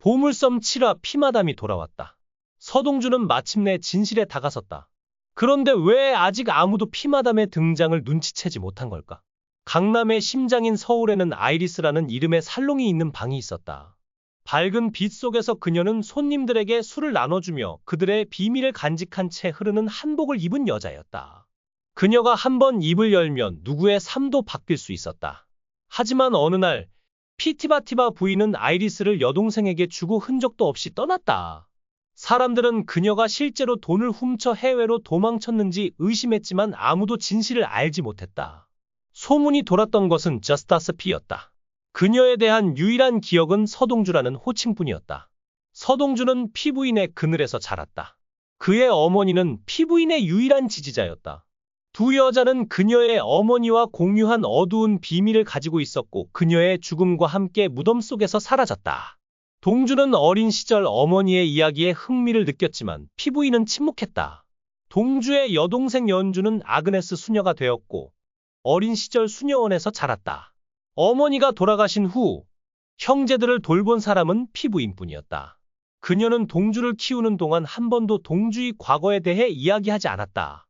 보물섬 7화 피마담이 돌아왔다. 서동주는 마침내 진실에 다가섰다. 그런데 왜 아직 아무도 피마담의 등장을 눈치채지 못한 걸까? 강남의 심장인 서울에는 아이리스라는 이름의 살롱이 있는 방이 있었다. 밝은 빛 속에서 그녀는 손님들에게 술을 나눠주며 그들의 비밀을 간직한 채 흐르는 한복을 입은 여자였다. 그녀가 한번 입을 열면 누구의 삶도 바뀔 수 있었다. 하지만 어느 날 피티바티바 부인은 아이리스를 여동생에게 주고 흔적도 없이 떠났다. 사람들은 그녀가 실제로 돈을 훔쳐 해외로 도망쳤는지 의심했지만 아무도 진실을 알지 못했다. 소문이 돌았던 것은 저스타스피였다. 그녀에 대한 유일한 기억은 서동주라는 호칭뿐이었다. 서동주는 피부인의 그늘에서 자랐다. 그의 어머니는 피부인의 유일한 지지자였다. 두 여자는 그녀의 어머니와 공유한 어두운 비밀을 가지고 있었고 그녀의 죽음과 함께 무덤 속에서 사라졌다. 동주는 어린 시절 어머니의 이야기에 흥미를 느꼈지만 피부인은 침묵했다. 동주의 여동생 연주는 아그네스 수녀가 되었고 어린 시절 수녀원에서 자랐다. 어머니가 돌아가신 후 형제들을 돌본 사람은 피부인뿐이었다. 그녀는 동주를 키우는 동안 한 번도 동주의 과거에 대해 이야기하지 않았다.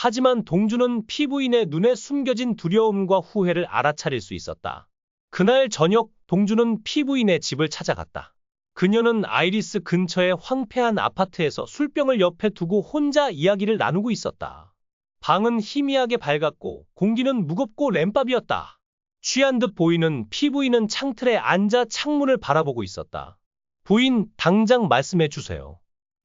하지만 동주는 피부인의 눈에 숨겨진 두려움과 후회를 알아차릴 수 있었다. 그날 저녁 동주는 피부인의 집을 찾아갔다. 그녀는 아이리스 근처의 황폐한 아파트에서 술병을 옆에 두고 혼자 이야기를 나누고 있었다. 방은 희미하게 밝았고 공기는 무겁고 램밥이었다. 취한 듯 보이는 피부인은 창틀에 앉아 창문을 바라보고 있었다. 부인, 당장 말씀해 주세요.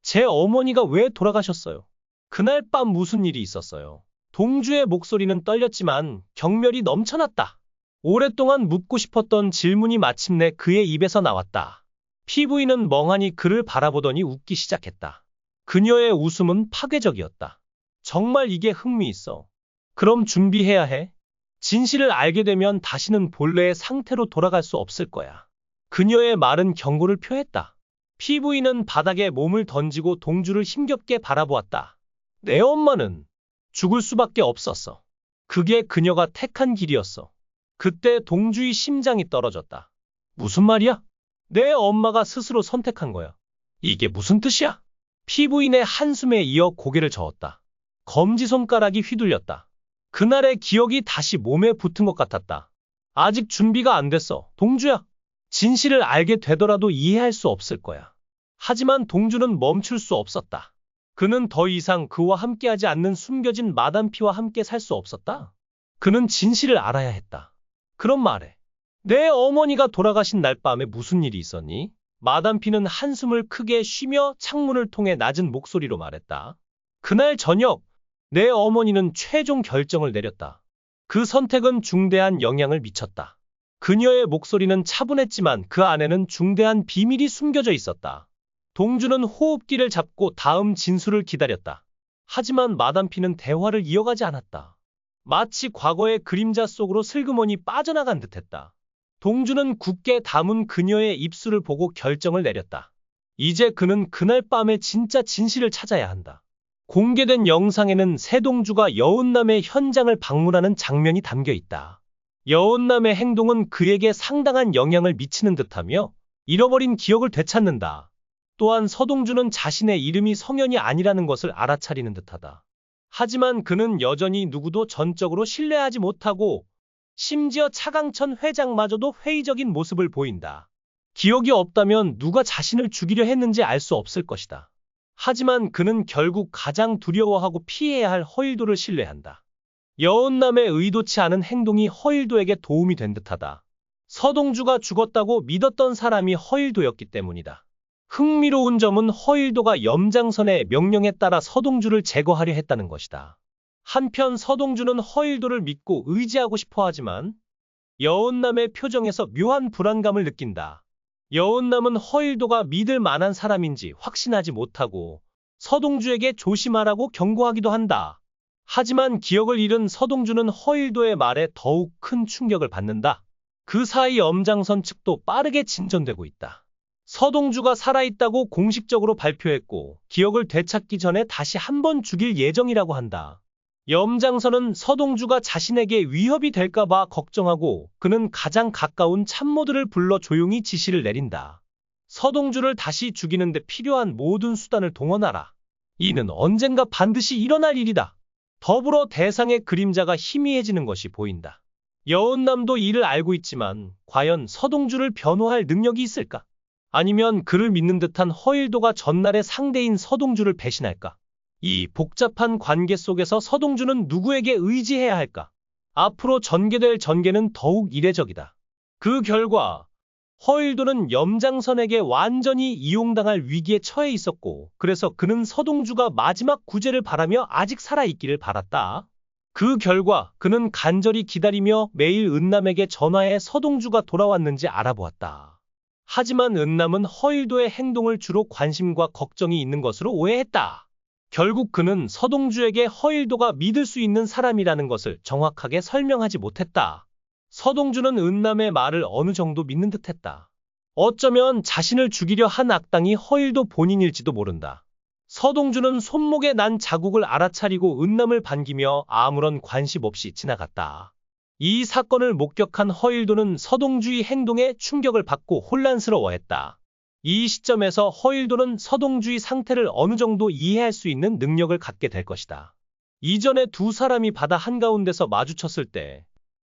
제 어머니가 왜 돌아가셨어요? 그날 밤 무슨 일이 있었어요? 동주의 목소리는 떨렸지만 경멸이 넘쳐났다. 오랫동안 묻고 싶었던 질문이 마침내 그의 입에서 나왔다. 피부인은 멍하니 그를 바라보더니 웃기 시작했다. 그녀의 웃음은 파괴적이었다. 정말 이게 흥미있어. 그럼 준비해야 해. 진실을 알게 되면 다시는 본래의 상태로 돌아갈 수 없을 거야. 그녀의 말은 경고를 표했다. 피부인은 바닥에 몸을 던지고 동주를 힘겹게 바라보았다. 내 엄마는 죽을 수밖에 없었어. 그게 그녀가 택한 길이었어. 그때 동주의 심장이 떨어졌다. 무슨 말이야? 내 엄마가 스스로 선택한 거야. 이게 무슨 뜻이야? 피부인의 한숨에 이어 고개를 저었다. 검지손가락이 휘둘렸다. 그날의 기억이 다시 몸에 붙은 것 같았다. 아직 준비가 안 됐어, 동주야. 진실을 알게 되더라도 이해할 수 없을 거야. 하지만 동주는 멈출 수 없었다. 그는 더 이상 그와 함께하지 않는 숨겨진 마담피와 함께 살 수 없었다. 그는 진실을 알아야 했다. 그럼 말해. 내 어머니가 돌아가신 날 밤에 무슨 일이 있었니? 마담피는 한숨을 크게 쉬며 창문을 통해 낮은 목소리로 말했다. 그날 저녁, 내 어머니는 최종 결정을 내렸다. 그 선택은 중대한 영향을 미쳤다. 그녀의 목소리는 차분했지만 그 안에는 중대한 비밀이 숨겨져 있었다. 동주는 호흡기를 잡고 다음 진술을 기다렸다. 하지만 마담피는 대화를 이어가지 않았다. 마치 과거의 그림자 속으로 슬그머니 빠져나간 듯했다. 동주는 굳게 담은 그녀의 입술을 보고 결정을 내렸다. 이제 그는 그날 밤의 진짜 진실을 찾아야 한다. 공개된 영상에는 세동주가 여운남의 현장을 방문하는 장면이 담겨 있다. 여운남의 행동은 그에게 상당한 영향을 미치는 듯하며 잃어버린 기억을 되찾는다. 또한 서동주는 자신의 이름이 성현이 아니라는 것을 알아차리는 듯하다. 하지만 그는 여전히 누구도 전적으로 신뢰하지 못하고 심지어 차강천 회장마저도 회의적인 모습을 보인다. 기억이 없다면 누가 자신을 죽이려 했는지 알 수 없을 것이다. 하지만 그는 결국 가장 두려워하고 피해야 할 허일도를 신뢰한다. 여운남의 의도치 않은 행동이 허일도에게 도움이 된 듯하다. 서동주가 죽었다고 믿었던 사람이 허일도였기 때문이다. 흥미로운 점은 허일도가 염장선의 명령에 따라 서동주를 제거하려 했다는 것이다. 한편 서동주는 허일도를 믿고 의지하고 싶어 하지만 여운남의 표정에서 묘한 불안감을 느낀다. 여운남은 허일도가 믿을 만한 사람인지 확신하지 못하고 서동주에게 조심하라고 경고하기도 한다. 하지만 기억을 잃은 서동주는 허일도의 말에 더욱 큰 충격을 받는다. 그 사이 염장선 측도 빠르게 진전되고 있다. 서동주가 살아있다고 공식적으로 발표했고 기억을 되찾기 전에 다시 한 번 죽일 예정이라고 한다. 염장선은 서동주가 자신에게 위협이 될까봐 걱정하고 그는 가장 가까운 참모들을 불러 조용히 지시를 내린다. 서동주를 다시 죽이는데 필요한 모든 수단을 동원하라. 이는 언젠가 반드시 일어날 일이다. 더불어 대상의 그림자가 희미해지는 것이 보인다. 여운남도 이를 알고 있지만 과연 서동주를 변호할 능력이 있을까? 아니면 그를 믿는 듯한 허일도가 전날의 상대인 서동주를 배신할까? 이 복잡한 관계 속에서 서동주는 누구에게 의지해야 할까? 앞으로 전개될 전개는 더욱 이례적이다. 그 결과 허일도는 염장선에게 완전히 이용당할 위기에 처해 있었고, 그래서 그는 서동주가 마지막 구제를 바라며 아직 살아있기를 바랐다. 그 결과 그는 간절히 기다리며 매일 은남에게 전화해 서동주가 돌아왔는지 알아보았다. 하지만 은남은 허일도의 행동을 주로 관심과 걱정이 있는 것으로 오해했다. 결국 그는 서동주에게 허일도가 믿을 수 있는 사람이라는 것을 정확하게 설명하지 못했다. 서동주는 은남의 말을 어느 정도 믿는 듯했다. 어쩌면 자신을 죽이려 한 악당이 허일도 본인일지도 모른다. 서동주는 손목에 난 자국을 알아차리고 은남을 반기며 아무런 관심 없이 지나갔다. 이 사건을 목격한 허일도는 서동주의 행동에 충격을 받고 혼란스러워했다. 이 시점에서 허일도는 서동주의 상태를 어느 정도 이해할 수 있는 능력을 갖게 될 것이다. 이전에 두 사람이 바다 한가운데서 마주쳤을 때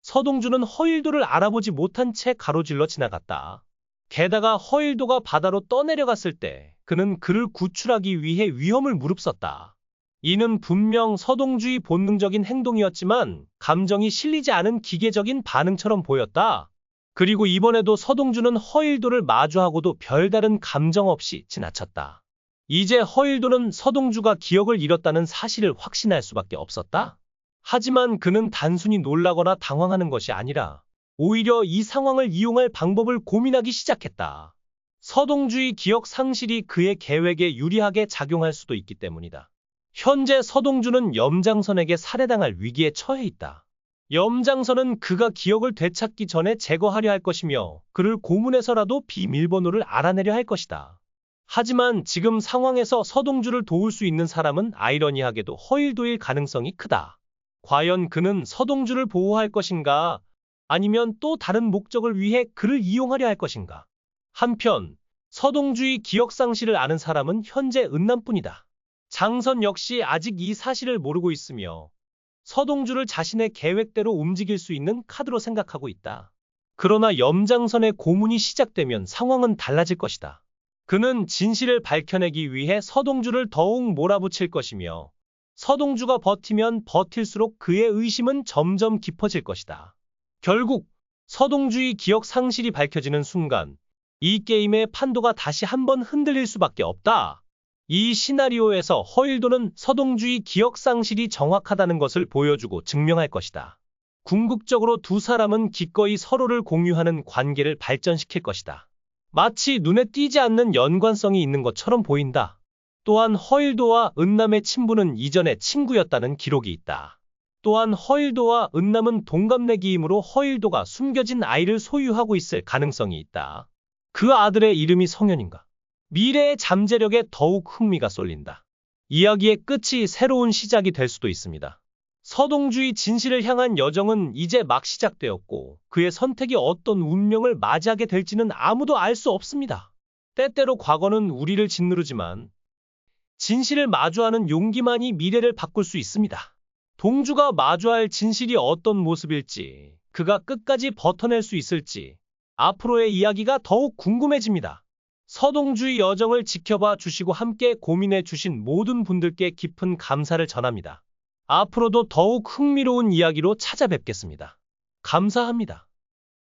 서동주는 허일도를 알아보지 못한 채 가로질러 지나갔다. 게다가 허일도가 바다로 떠내려갔을 때 그는 그를 구출하기 위해 위험을 무릅썼다. 이는 분명 서동주의 본능적인 행동이었지만 감정이 실리지 않은 기계적인 반응처럼 보였다. 그리고 이번에도 서동주는 허일도를 마주하고도 별다른 감정 없이 지나쳤다. 이제 허일도는 서동주가 기억을 잃었다는 사실을 확신할 수밖에 없었다. 하지만 그는 단순히 놀라거나 당황하는 것이 아니라 오히려 이 상황을 이용할 방법을 고민하기 시작했다. 서동주의 기억 상실이 그의 계획에 유리하게 작용할 수도 있기 때문이다. 현재 서동주는 염장선에게 살해당할 위기에 처해 있다. 염장선은 그가 기억을 되찾기 전에 제거하려 할 것이며 그를 고문해서라도 비밀번호를 알아내려 할 것이다. 하지만 지금 상황에서 서동주를 도울 수 있는 사람은 아이러니하게도 허일도일 가능성이 크다. 과연 그는 서동주를 보호할 것인가? 아니면 또 다른 목적을 위해 그를 이용하려 할 것인가? 한편 서동주의 기억 상실을 아는 사람은 현재 은남뿐이다. 장선 역시 아직 이 사실을 모르고 있으며 서동주를 자신의 계획대로 움직일 수 있는 카드로 생각하고 있다. 그러나 염장선의 고문이 시작되면 상황은 달라질 것이다. 그는 진실을 밝혀내기 위해 서동주를 더욱 몰아붙일 것이며 서동주가 버티면 버틸수록 그의 의심은 점점 깊어질 것이다. 결국 서동주의 기억 상실이 밝혀지는 순간 이 게임의 판도가 다시 한번 흔들릴 수밖에 없다. 이 시나리오에서 허일도는 서동주의 기억 상실이 정확하다는 것을 보여주고 증명할 것이다. 궁극적으로 두 사람은 기꺼이 서로를 공유하는 관계를 발전시킬 것이다. 마치 눈에 띄지 않는 연관성이 있는 것처럼 보인다. 또한 허일도와 은남의 친부는 이전에 친구였다는 기록이 있다. 또한 허일도와 은남은 동갑내기이므로 허일도가 숨겨진 아이를 소유하고 있을 가능성이 있다. 그 아들의 이름이 성현인가? 미래의 잠재력에 더욱 흥미가 쏠린다. 이야기의 끝이 새로운 시작이 될 수도 있습니다. 서동주의 진실을 향한 여정은 이제 막 시작되었고 그의 선택이 어떤 운명을 맞이하게 될지는 아무도 알 수 없습니다. 때때로 과거는 우리를 짓누르지만 진실을 마주하는 용기만이 미래를 바꿀 수 있습니다. 동주가 마주할 진실이 어떤 모습일지, 그가 끝까지 버텨낼 수 있을지 앞으로의 이야기가 더욱 궁금해집니다. 서동주의 여정을 지켜봐 주시고 함께 고민해 주신 모든 분들께 깊은 감사를 전합니다. 앞으로도 더욱 흥미로운 이야기로 찾아뵙겠습니다. 감사합니다.